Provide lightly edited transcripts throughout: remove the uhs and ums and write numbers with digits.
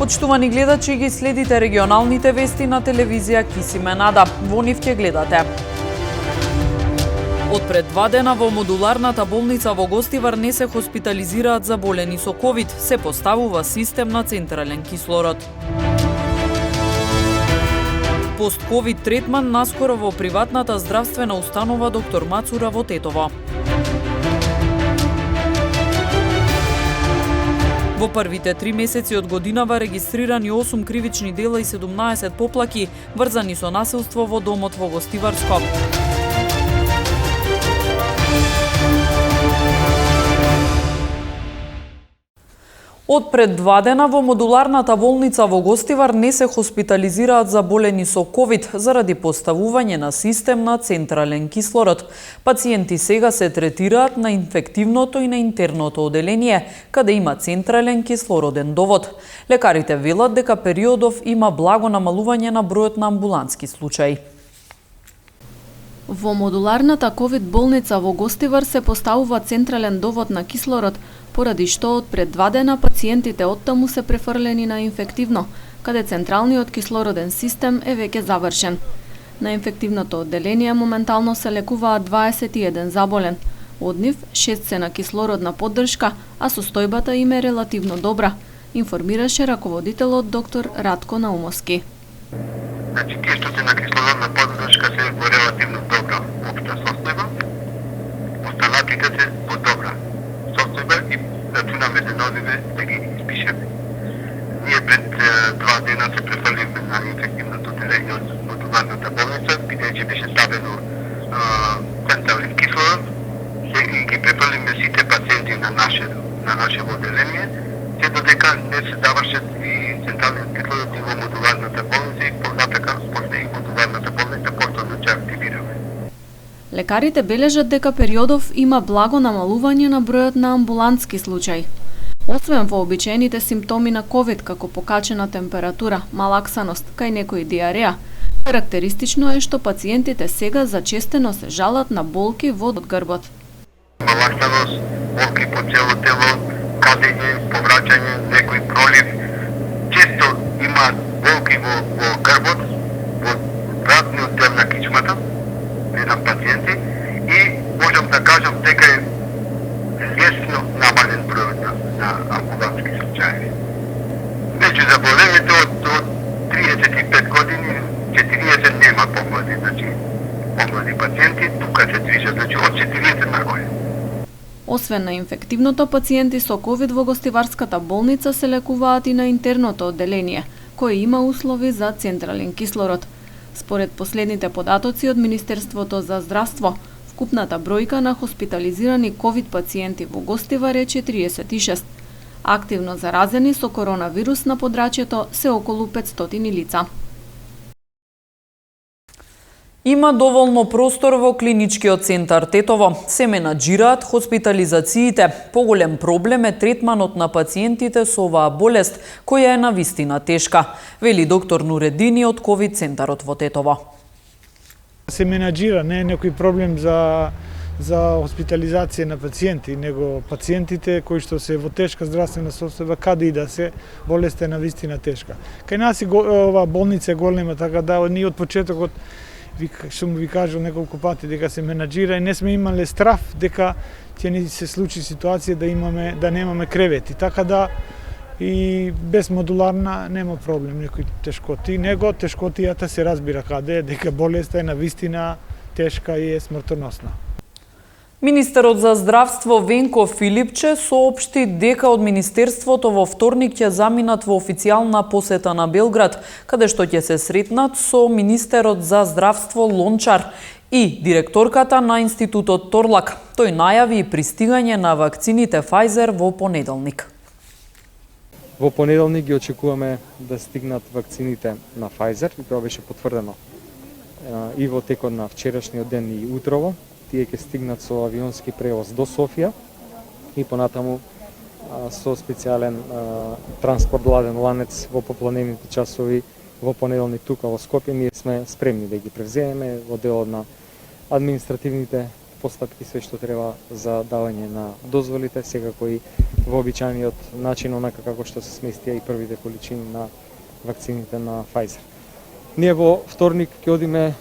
Почитувани гледачи, ги следите регионалните вести на телевизија Кисиме Нада. Во нив ќе гледате. Од пред 2 дена во модуларната болница во Гостивар не се хоспитализираат заболени со ковид, се поставува систем на централен кислород. Пост-ковид третман наскоро во приватната здравствена установа доктор Мацура во Тетово. Во првите 3 месеци од годинава регистрирани 8 кривични дела и 17 поплаки врзани со насилство во домот во Гостиварско. Од пред 2 дена во модуларната болница во Гостивар не се хоспитализираат заболени со ковид заради поставување на систем на централен кислород. Пациенти сега се третираат на инфективното и на интерното оделение, каде има централен кислороден довод. Лекарите велат дека периодов има благо намалување на бројот на амбулантски случаи. Во модуларната ковид болница во Гостивар се поставува централен довод на кислород, поради што од пред 2 дена пациентите оттаму се префрлени на инфективно, каде централниот кислороден систем е веќе завршен. На инфективното одделение моментално се лекуваат 21 заболен. Од нив 6 се на кислородна поддршка, а состојбата им е релативно добра, информираше раководителот доктор Радко Наумовски. Значи, тие што се на кислородна поддршка се во релативно добра општа состојба, останатите се во добра состојба и рачунаме денодиве да ги испишеме. Ние пред 2 дена се префрлиме на инфективното отделение од модуларната болница, бидејќи беше ставено централен кислород, и ги префрлиме сите пациенти на наше одделение, се додека не се завршат и централниот кислород и во модуларната болница и понатака после и модуларната болница повторно ќе активираме. Лекарите бележат дека периодов има благо намалување на бројот на амбулантски случаи. Освен вообичаените симптоми на ковид како покачена температура, малаксаност, кај некои диареја, карактеристично е што пациентите сега зачестено се жалат на болки во грбот. Малаксаност, болки по цело тело, кадење, повраќање, некој пролив, често има болки во грбот, во вратниот дел на кичмата, еден пациенти, и можам да кажам дека е лесно намален бројот на амбулантски случаи. Меѓу заболените од 35 години, 40 нема помлади, значи помлади пациенти, тука се движат, значи од 40 нагоре. Освен на инфективното, пациенти со ковид во Гостиварската болница се лекуваат и на интерното одделение, кој има услови за централен кислород. Според последните податоци од Министерството за здравство, вкупната бројка на хоспитализирани ковид пациенти во Гостивар е 46. Активно заразени со коронавирус на подрачјето се околу 500 лица. Има доволно простор во клиничкиот центар Тетово. Се менаџираат хоспитализациите. Поголем проблем е третманот на пациентите со оваа болест, која е навистина тешка, вели доктор Нуредини од ковид центарот во Тетово. Се менаџира, не е некој проблем за хоспитализација на пациенти, него пациентите кои што се во тешка здравствена состојба, каде и да се, болест е навистина тешка. Кај нас ова болница е голема, така да ние од почетокот што му ви кажал неколку пати дека се менаџира и не сме имале страв дека ќе ни се случи ситуација да немаме кревети. Така да и без модуларна нема проблем некои тешкоти, него тешкотијата се разбира каде е, дека болеста е навистина тешка и е смртоносна. Министерот за здравство Венко Филипче соопшти дека од Министерството во вторник ќе заминат во официјална посета на Белград, каде што ќе се сретнат со министерот за здравство Лончар и директорката на Институтот Торлак. Тој најави и пристигање на вакцините Pfizer во понеделник. Во понеделник ги очекуваме да стигнат вакцините на Pfizer и тоа беше потврдено и во текот на вчерашниот ден и утрово. Тие ќе стигнат со авионски превоз до Софија и понатаму со специјален транспорт ладен ланец во попланените часови во понеделник тука во Скопје. Ние сме спремни да ги превземеме во делот на административните постапки, све што треба за давање на дозволите, секако и вообичаениот начин, онака како што се сместија и првите количини на вакцините на Pfizer. Ние во вторник ќе одиме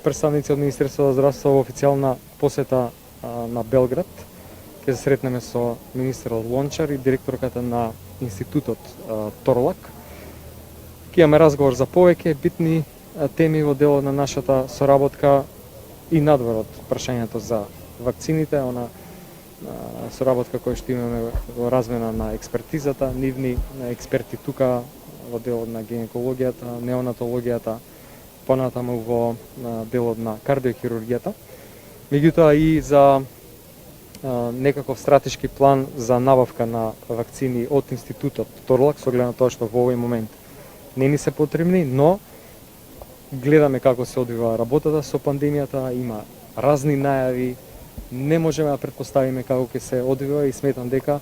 представници од Министерството за здравство во официјална посета на Белград. Ќе се сретнеме со министерот Лончар и директорката на институтот Торлак. Ќе имаме разговор за повеќе битни теми во делот на нашата соработка и надвор од прашањето за вакцините, она соработка која што имаме во размена на експертизата, нивни експерти тука во делот на гинекологијата, неонатологијата, понатаму во делот на кардиохирургијата. Меѓутоа и за некаков стратешки план за набавка на вакцини од институтот Торлак, со глед на тоа што во овој момент не ни се потребни, но гледаме како се одвива работата со пандемијата, има разни најави, не можеме да претпоставиме како ќе се одвива и сметам дека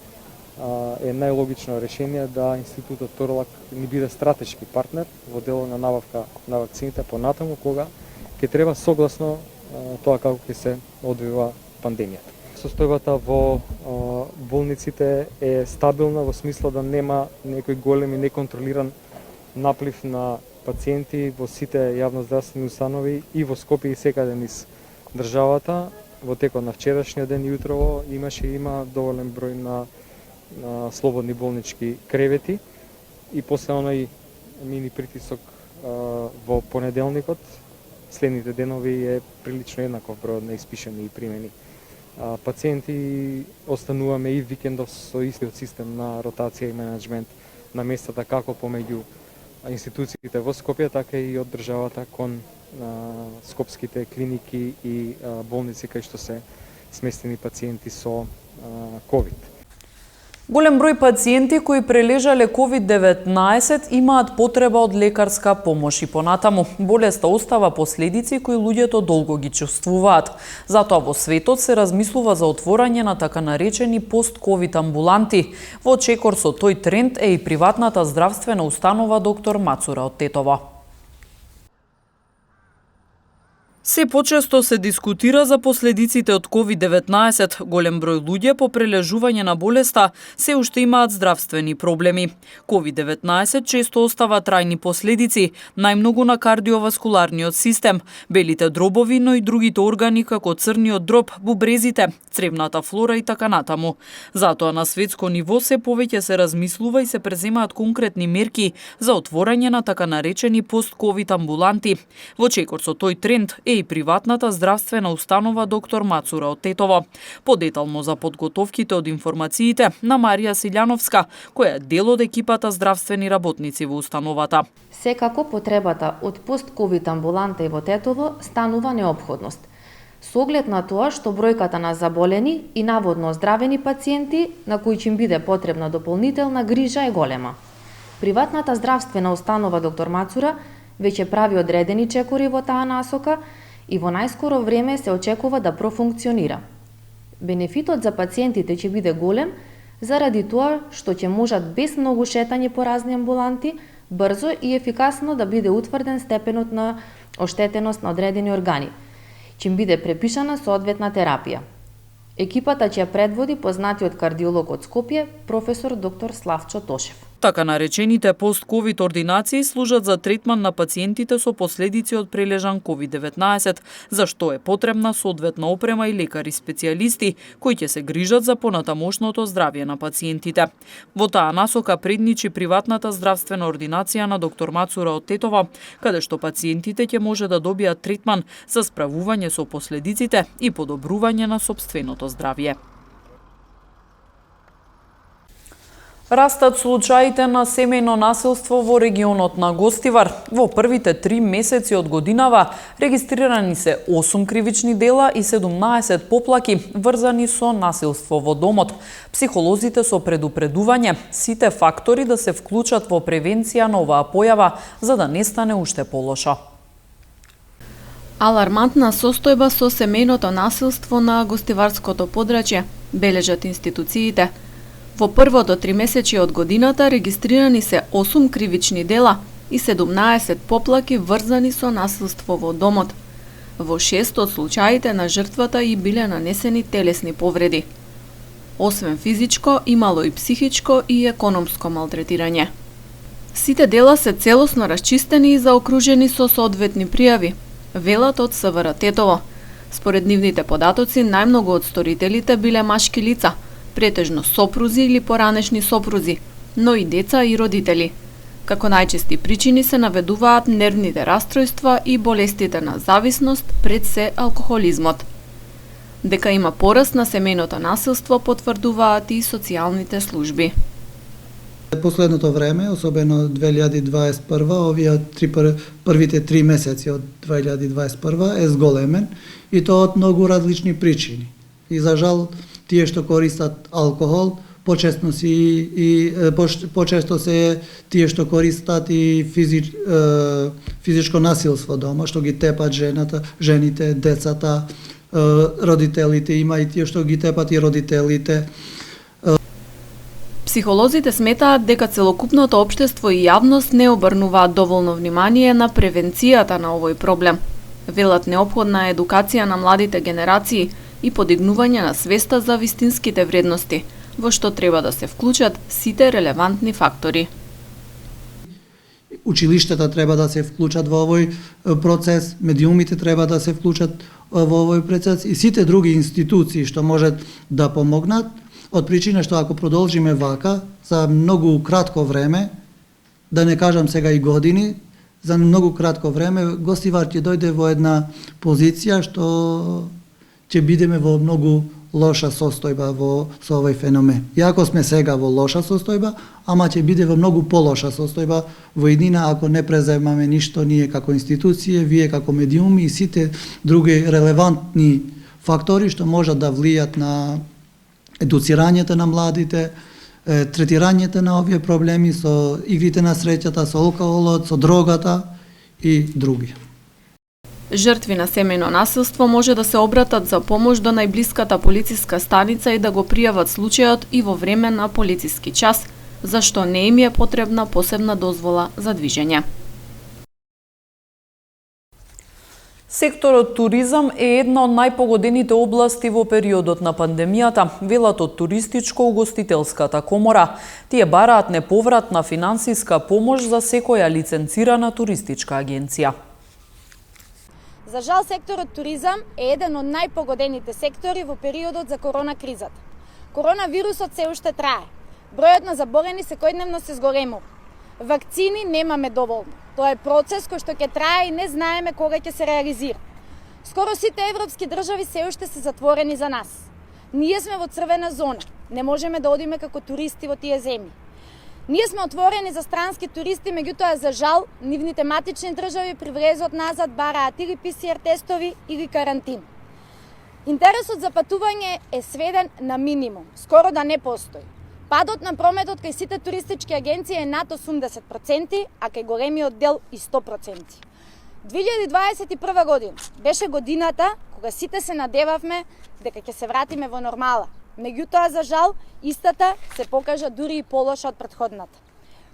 е најлогично решение да институтот Торлак ни биде стратешки партнер во делот на набавка на вакцините понатаму кога ќе треба согласно тоа како ќе се одвива пандемијата. Состојбата во болниците е стабилна во смисла да нема некој голем и неконтролиран наплив на пациенти во сите јавноздравствени установи и во Скопје и секаде низ државата. Во текот на вчерашниот ден и утрово имаше и има доволен број на слободни болнички кревети и после оној мини притисок во понеделникот, следните денови е прилично еднаков број на испишани и примени пациенти. Остануваме и викендов со истиот систем на ротација и менеджмент на местата како помеѓу институциите во Скопје, така и од државата кон скопските клиники и болници кај што се сместени пациенти со COVID. Голем број пациенти кои прележале COVID-19 имаат потреба од лекарска помош и понатаму. Болеста остава последици кои луѓето долго ги чувствуваат. Затоа во светот се размислува за отворање на така наречени пост-ковид амбуланти. Во чекор со тој тренд е и приватната здравствена установа доктор Мацура од Тетово. Се почесто се дискутира за последиците од COVID-19. Голем број луѓе по прележување на болеста се уште имаат здравствени проблеми. COVID-19 често остава трајни последици, најмногу на кардиоваскуларниот систем, белите дробови, но и другите органи како црниот дроб, бубрезите, цревната флора и така натаму. Затоа на светско ниво се повеќе се размислува и се преземаат конкретни мерки за отворање на така наречени пост-ковид амбуланти. Во чекор со тој тренд е и приватната здравствена установа доктор Мацура од Тетово. Подетално за подготовките од информациите на Марија Силјановска, која е дел од екипата здравствени работници во установата. Секако потребата од пост-ковид амбуланта и во Тетово станува неопходност. Со оглед на тоа што бројката на заболени и наводно оздравени пациенти на кои ќе им биде потребна дополнителна грижа е голема. Приватната здравствена установа доктор Мацура веќе прави одредени чекори во таа насока и во најскоро време се очекува да профункционира. Бенефитот за пациентите ќе биде голем заради тоа што ќе можат без многу шетање по разни амбуланти брзо и ефикасно да биде утврден степенот на оштетеност на одредени органи. Ќе им биде препишана соодветна терапија. Екипата ќе ја предводи познатиот кардиолог од Скопје, професор доктор Славчо Тошев. Така наречените пост-ковид ординации служат за третман на пациентите со последици од прележан COVID-19, за што е потребна соодветна опрема и лекари специјалисти кои ќе се грижат за понатамошното здравје на пациентите. Во таа насока предничи приватната здравствена ординација на доктор Мацура од Тетово, каде што пациентите ќе може да добијат третман за справување со последиците и подобрување на сопственото здравје. Растат случаите на семејно насилство во регионот на Гостивар. Во првите 3 месеци од годинава регистрирани се 8 кривични дела и 17 поплаки врзани со насилство во домот. Психолозите со предупредување сите фактори да се вклучат во превенција на оваа појава за да не стане уште полошо. Алармантна состојба со семејното насилство на гостиварското подрачје, бележат институциите. Во првото 3 месечи од годината регистрирани се 8 кривични дела и 17 поплаки врзани со насилство во домот. Во 6 од случаите на жртвата и биле нанесени телесни повреди. Освен физичко, имало и психичко и економско малтретирање. Сите дела се целосно расчистени и заокружени со соодветни пријави, велат од СВР Тетово. Според нивните податоци, најмногу од сторителите биле машки лица, претежно сопрузи или поранешни сопрузи, но и деца и родители. Како најчести причини се наведуваат нервните растројства и болестите на зависност, пред се алкохолизмот. Дека има пораст на семејното насилство потврдуваат и социјалните служби. Последното време, особено 2021, овие првите 3 месеци од 2021 е зголемен и тоа од многу различни причини. И за жал, тие што користат алкохол, почесто се тие што користат и физичко насилство дома, што ги тепат жените, децата, родителите, има и тие што ги тепат и родителите. Психолозите сметаат дека целокупното општество и јавност не обрнуваат доволно внимание на превенцијата на овој проблем. Велат неопходна е едукација на младите генерации и подигнување на свеста за вистинските вредности, во што треба да се вклучат сите релевантни фактори. Училиштата треба да се вклучат во овој процес, медиумите треба да се вклучат во овој процес и сите други институции што можат да помогнат, од причина што ако продолжиме вака, за многу кратко време, да не кажам сега и години, за многу кратко време, Гостивар ќе дојде во една позиција што ќе бидеме во многу лоша состојба со овој феномен. Иако сме сега во лоша состојба, ама ќе биде во многу полоша состојба во иднина ако не преземаме ништо ние како институcije, вие како медиуми и сите други релевантни фактори што можат да влијат на едуцирањето на младите, третирањето на овие проблеми со игрите на среќата, со алкохолот, со дрогата и други. Жртви на семејно насилство може да се обратат за помош до најблиската полициска станица и да го пријават случајот и во време на полициски час, зашто не им е потребна посебна дозвола за движење. Секторот туризам е една од најпогодените области во периодот на пандемијата, велат од Туристичко-угостителската комора. Тие бараат неповратна финансиска помош за секоја лиценцирана туристичка агенција. За жал, секторот туризам е еден од најпогодените сектори во периодот за корона кризата. Коронавирусот се уште трае. Бројот на заболени секојдневно се зголемува. Вакцини немаме доволно. Тоа е процес кој што ќе трае и не знаеме кога ќе се реализира. Скоро сите европски држави се уште се затворени за нас. Ние сме во црвена зона. Не можеме да одиме како туристи во тие земји. Ние сме отворени за странски туристи, меѓутоа за жал, нивните матични држави при влезот назад бараат или ПСР тестови или карантин. Интересот за патување е сведен на минимум, скоро да не постои. Падот на прометот кај сите туристички агенции е над 80%, а кај големиот дел и 100%. 2021 година беше годината кога сите се надевавме дека ќе се вратиме во нормала. Меѓутоа, за жал, истата се покажа дури и полоша од претходната.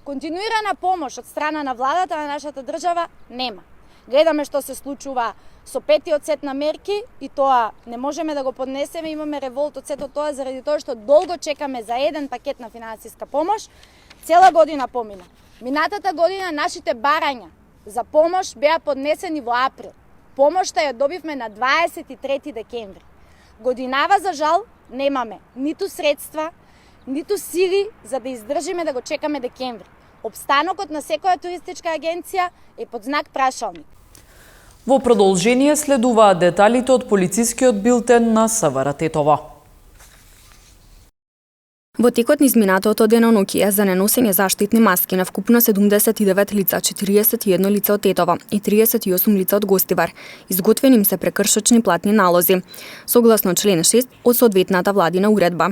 Континуирана помош од страна на владата на нашата држава нема. Гледаме што се случува со петиот сет на мерки и тоа не можеме да го поднесеме, имаме револт од сето тоа заради тоа што долго чекаме за еден пакет на финансиска помош. Цела година помина. Минатата година нашите барања за помош беа поднесени во април. Помошта ја добивме на 23 декември. Годинава, за жал, немаме ниту средства, ниту сили за да издржиме да го чекаме декември. Обстанокот на секоја туристичка агенција е под знак прашалник. Во продолжение следуваат деталите од полицискиот билтен на СВР Тетово. Во текот на изминатото денонокие за неносење заштитни маски на вкупно 79 лица, 41 лица од Тетово и 38 лица од Гостивар, изготвени им се прекршочни платни налози, согласно член 6 од соодветната владина уредба.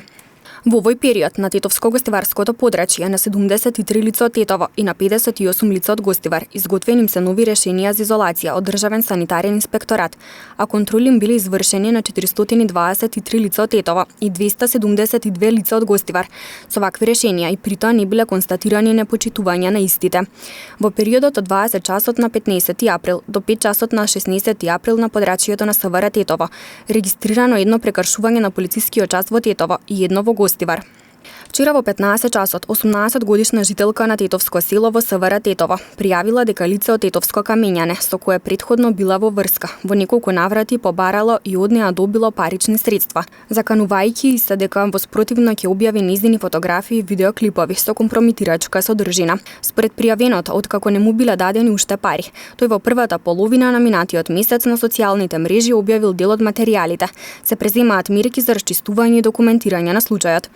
Во овој период на Тетовско-гостиварското подрачје на 73 лица од Тетово и на 58 лица од Гостивар изготвени им се нови решенија за изолација од Државен санитарен инспекторат, а контроли им биле извршени на 423 лица од Тетово и 272 лица од Гостивар. Со вакви решенија и при тоа не биле констатирани непочитувања на истите. Во периодот од 20 часот на 15 април до 5 часот на 16 април на подрачјето на СВР Тетово регистрирано едно прекршување на полицискиот час во Тетово и едно во Гостивар. Вчера во 15 часот 18 годишна жителка на Тетовско село во СВР Тетово пријавила дека лице од Тетовско Камењане со кое претходно била во врска во неколку наврати побарало и од неа добило парични средства, заканувајќи се дека воспротивно ќе објави нејзини фотографии и видеоклипови со компрометирачка содржина. Според пријавеното, откако не му биле дадени уште пари, тој во првата половина на минатиот месец на социјалните мрежи објавил дел од материјалите. Се преземаат мерки за расчистување и документирање на случајот.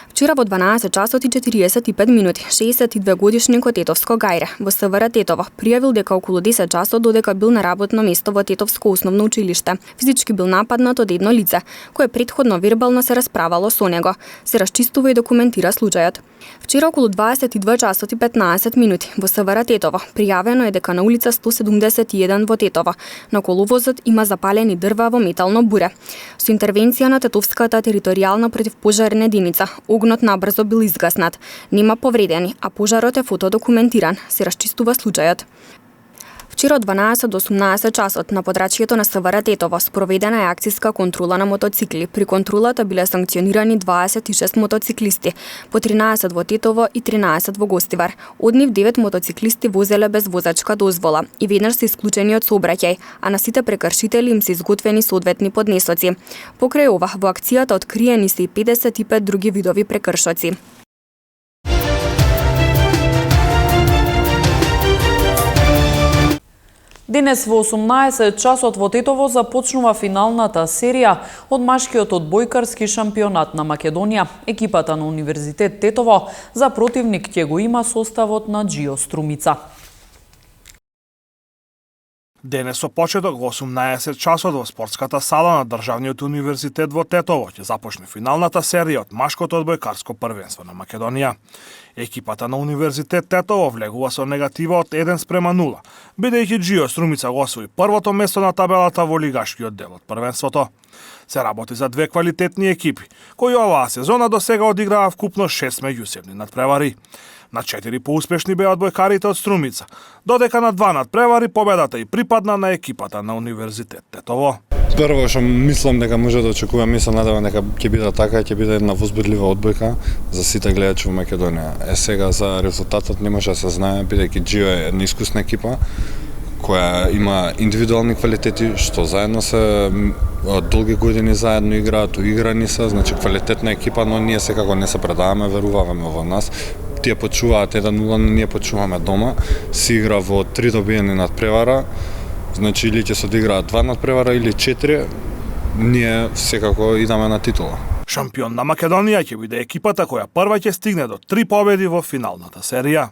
Вчера во 12 часот и 45 минути, 62 годишник од Тетовско Гајре во СВР Тетово пријавил дека околу 10 часот додека бил на работно место во Тетовско основно училиште. Физички бил нападнат од едно лице, кое претходно вербално се расправало со него. Се расчистува и документира случајот. Вчера околу 22 часот и 15 минути во СВР Тетово пријавено е дека на улица 171 во Тетово на коловозот има запалени дрва во метално буре. Со интервенција на Тетовската територијална противпожарна единица, огнот набрзо бил изгаснат. Нема повредени, а пожарот е фотодокументиран. Се расчистува случајот. Вчера од 12 до 18 часот на подрачјето на СВР Тетово спроведена е акцијска контрола на мотоцикли. При контролата биле санкционирани 26 мотоциклисти, по 13 во Тетово и 13 во Гостивар. Од нив 9 мотоциклисти возеле без возачка дозвола и веднаш се исклучени од сообраќај, а на сите прекршители им се изготвени соодветни поднесоци. Покрај ова, во акцијата откриени се и 55 други видови прекршоци. Денес во 18 часот во Тетово започнува финалната серија од машкиот одбојкарски шампионат на Македонија. Екипата на Универзитет Тетово за противник ќе го има составот на Џио Струмица. Денес со почеток во 18 часот во спортската сала на Државниот универзитет во Тетово ќе започне финалната серија од машкото одбојкарско првенство на Македонија. Екипата на Универзитет Тетово влегува со негатива од 1:0, бидејќи Џио Струмица го освои првото место на табелата во лигашкиот дел од првенството. Се работи за две квалитетни екипи, кои оваа сезона до сега одиграа вкупно 6 меѓусебни надпревари. На 4 поуспешни беа одбојкарите од Струмица, додека на 2 надпревари победата и припадна на екипата на Универзитет Тетово. Прво што мислам дека може да очекувам, се надевам дека ќе биде така, ќе биде една возбудлива одбојка за сите гледачи во Македонија. Сега за резултатот не може да се знае, бидејќи Џио е една искусна екипа која има индивидуални квалитети, што заедно се долги години заедно играат, уиграни се, значи квалитетна екипа, но ние секако не се предаваме, веруваме во нас. Тие почуваат 1:0, ние почуваме дома, се игра во 3 добиени надпревара, значи или ќе се одиграат 2 надпревара или 4, ние секако идаме на титула. Шампион на Македонија ќе биде екипата која прва ќе стигне до 3 победи во финалната серија.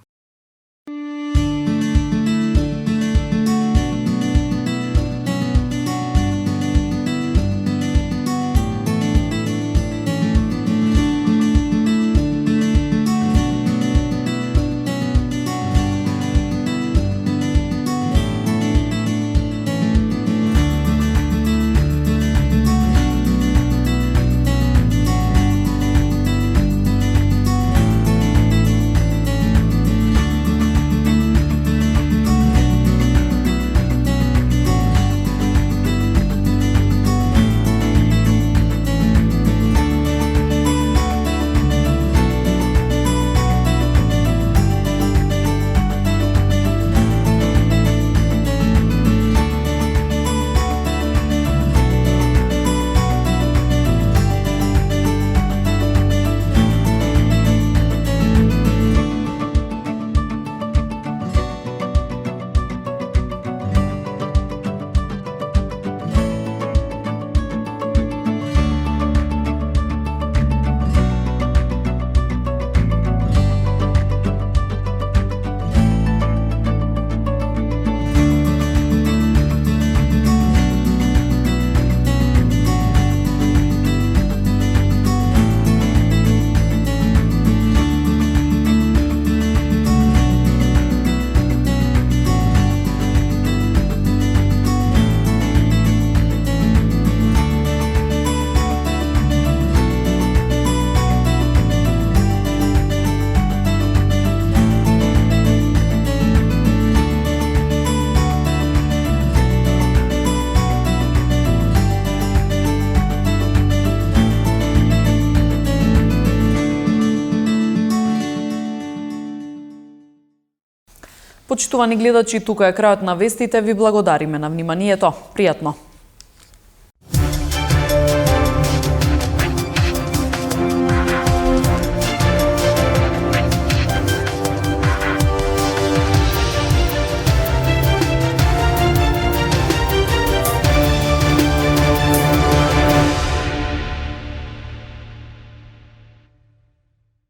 Почитувани гледачи, тука е крајот на вестите, ви благодариме на вниманието. Пријатно!